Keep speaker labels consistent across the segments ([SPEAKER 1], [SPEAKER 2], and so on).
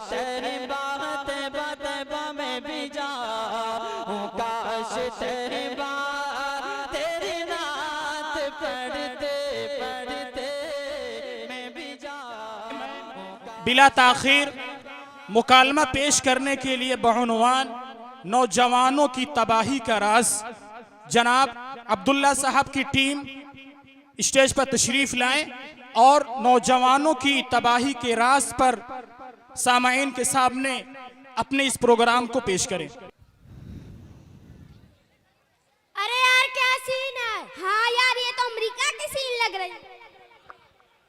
[SPEAKER 1] तेरी बात बतबा में भी जाऊं, काश तेरी बात तेरी नात पढ़ते पढ़ते मैं भी जाऊं।
[SPEAKER 2] बिला ताखीर मुकालमा पेश करने के लिए बउनवान नौजवानों की तबाही का राज जनाब अब्दुल्ला साहब की टीम स्टेज पर तशरीफ लाएं और नौजवानों की तबाही के राज पर सामाईन के सामने अपने इस प्रोग्राम को पेश करें।
[SPEAKER 3] अरे यार क्या सीन है। हाँ यार ये तो अमेरिका की सीन लग रही है।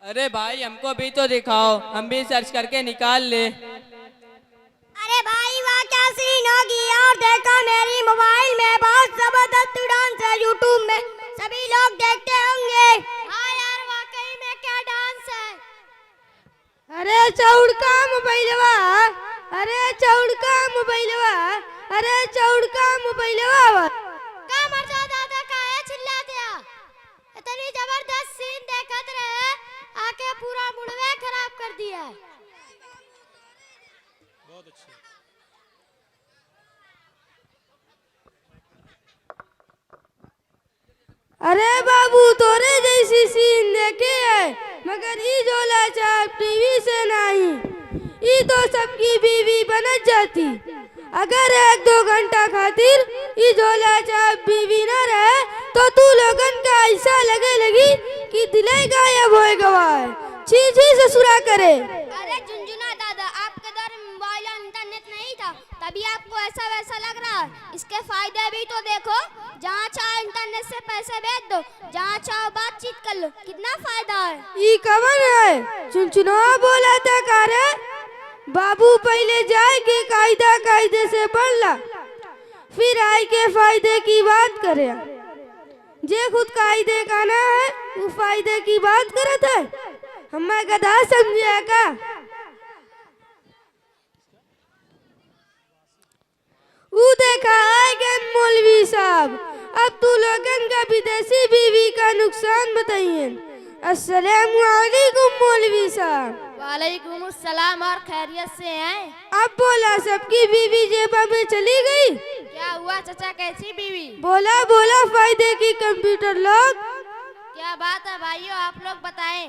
[SPEAKER 4] अरे भाई हमको भी तो दिखाओ, हम भी सर्च करके निकाल ले।
[SPEAKER 3] अरे भाई वाह क्या सीन होगी यार। देखो मेरी मोबाइल में बहुत जबरदस्त डांस है, यूट्यूब में सभी लोग देखते होंगे। हाँ यार वाकई में क्या डांस है।
[SPEAKER 5] अरे चौड़का मोबाइलवा, अरे चौड़का मोबाइलवा, अरे चौड़का मोबाइलवा।
[SPEAKER 3] का मर्जा दादा का है चिल्ला दिया। इतनी जबरदस्त सीन देखत रहे, आके पूरा मुड़वे खराब कर दिया।
[SPEAKER 2] बहुत अच्छे।
[SPEAKER 5] अरे बाबू तोरे जैसी सीन देखे है, मगर ई जोला चाप टीवी से नहीं, ई तो सबकी बीवी बन जाती। अगर 1-2 घंटा खातिर ई जोला चाप बीवी न रहे तो तू लोगन का ऐसा लगे लगी कि दिले गायब हो गवा है। छी छी ससुरा करे।
[SPEAKER 3] अरे झुनझुना दादा आपके दौर में मोबाइल और इंटरनेट नहीं था, तभी आपको ऐसा वैसा लग रहा है। इसके फायदे भी तो देखो, जहाँ चाहो इंटरनेट से पैसे भेज दो, जहाँ चाहो बातचीत कर लो, कितना फायदा है।
[SPEAKER 5] ई कवन है चुनचुना बोला था कारे। बाबू पहले जाए के कायदे से पढ़ ला, फिर आए के फायदे की बात करे। जे खुद कायदे का ना है वो फायदे की बात करत है। हमें गधा समझे का। वो देखा आएगा मौलवी साहब। अब तू लोगन का विदेशी बीवी का नुकसान बताइए। अस्सलामु अलैकुम मौलवी साहब।
[SPEAKER 3] वालेकुम अस्सलाम, और खैरियत से हैं?
[SPEAKER 5] अब बोला सबकी बीवी जेबा में चली गई।
[SPEAKER 3] क्या हुआ चाचा, कैसी बीवी?
[SPEAKER 5] बोला बोला फायदे की कंप्यूटर लॉक।
[SPEAKER 3] क्या बात है भाइयों, आप लोग बताएं।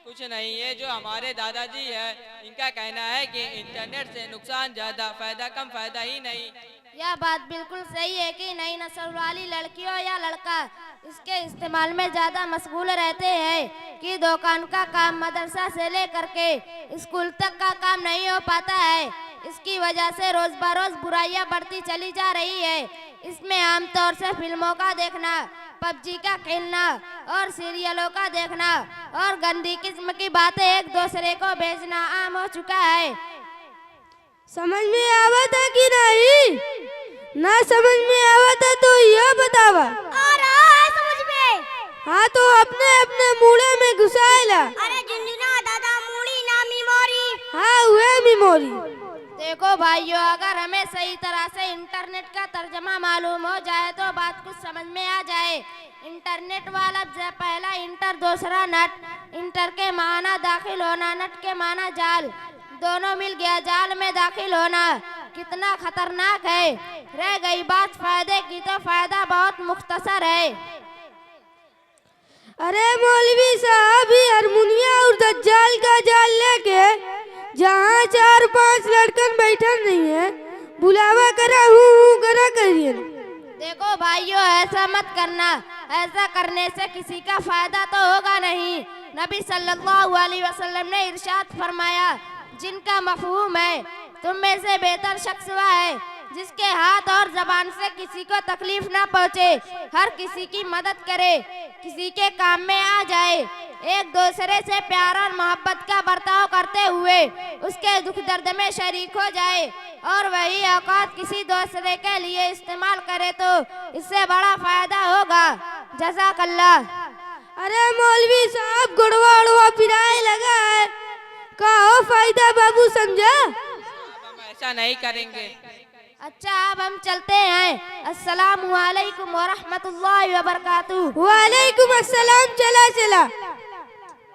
[SPEAKER 4] कुछ नहीं, ये जो हमारे दादाजी है इनका कहना है कि इंटरनेट से नुकसान ज्यादा, फायदा कम, फायदा ही नहीं।
[SPEAKER 3] यह बात बिल्कुल सही है कि नई नस्ल वाली लड़कियों या लड़का इसके इस्तेमाल में ज्यादा मशगूल रहते हैं कि दुकान का काम, मदरसा से लेकर के स्कूल तक का काम नहीं हो पाता है। इसकी वजह से रोज बरोज बुराइयां बढ़ती चली जा रही है। इसमें आमतौर से फिल्मों का देखना, पबजी का खेलना और सीरियलों का देखना और गंदी किस्म की बातें एक दूसरे को भेजना आम हो चुका है।
[SPEAKER 5] समझ में आवता कि नहीं? ना समझ में आवता तो यह बतावा।
[SPEAKER 3] आ रहा है समझ में।
[SPEAKER 5] हाँ तो अपने अपने मूड़े में घुसाएला।
[SPEAKER 3] अरे झुनझुना दादा मूड़ी ना मेमोरी।
[SPEAKER 5] हाँ हुए मेमोरी।
[SPEAKER 3] देखो भाइयों, अगर हमें सही तरह से इंटरनेट का तर्जमा मालूम हो जाए तो बात कुछ समझ में आ जाए। इंटरनेट वाला पहला इंटर, दूसरा नट। इंटर के माना दाखिल होना, नट के माना जाल, दोनों मिल गया जाल में दाखिल होना। कितना खतरनाक है। रह गई बात फायदे की, तो फायदा बहुत मुख्तसर है।
[SPEAKER 5] अरे मौलवी साहब ही हारमोनिया और दज्जाल का जाल लेके जहाँ 4-5 लड़कन बैठन नहीं है, बुलावा करा हूँ करा करिए।
[SPEAKER 3] देखो भाइयों, ऐसा मत करना। ऐसा करने से किसी का फायदा तो होगा नहीं। नबी सल्लल्लाहु अलैहि वसल्लम ने इरशाद फरमाया, जिनका मफहूम है तुम में से बेहतर शख्स वह है जिसके हाथ और जबान से किसी को तकलीफ ना पहुँचे, हर किसी की मदद करे, किसी के काम में आ जाए, एक दूसरे से प्यार और मोहब्बत का बर्ताव करते हुए उसके दुख दर्द में शरीक हो जाए और वही औकात किसी दूसरे के लिए इस्तेमाल करे तो इससे बड़ा फायदा होगा। जज़ाकल्लाह।
[SPEAKER 5] अरे मौलवी साहब गुड़वा उड़वा पिराए लगा है, कहो फायदा बाबू समझा।
[SPEAKER 4] हम ऐसा नहीं करेंगे।
[SPEAKER 3] अच्छा अब हम चलते हैं। अस्सलामु अलैकुम व रहमतुल्लाहि व बरकातुहू।
[SPEAKER 5] वालेकुम अस्सलाम। चला चला।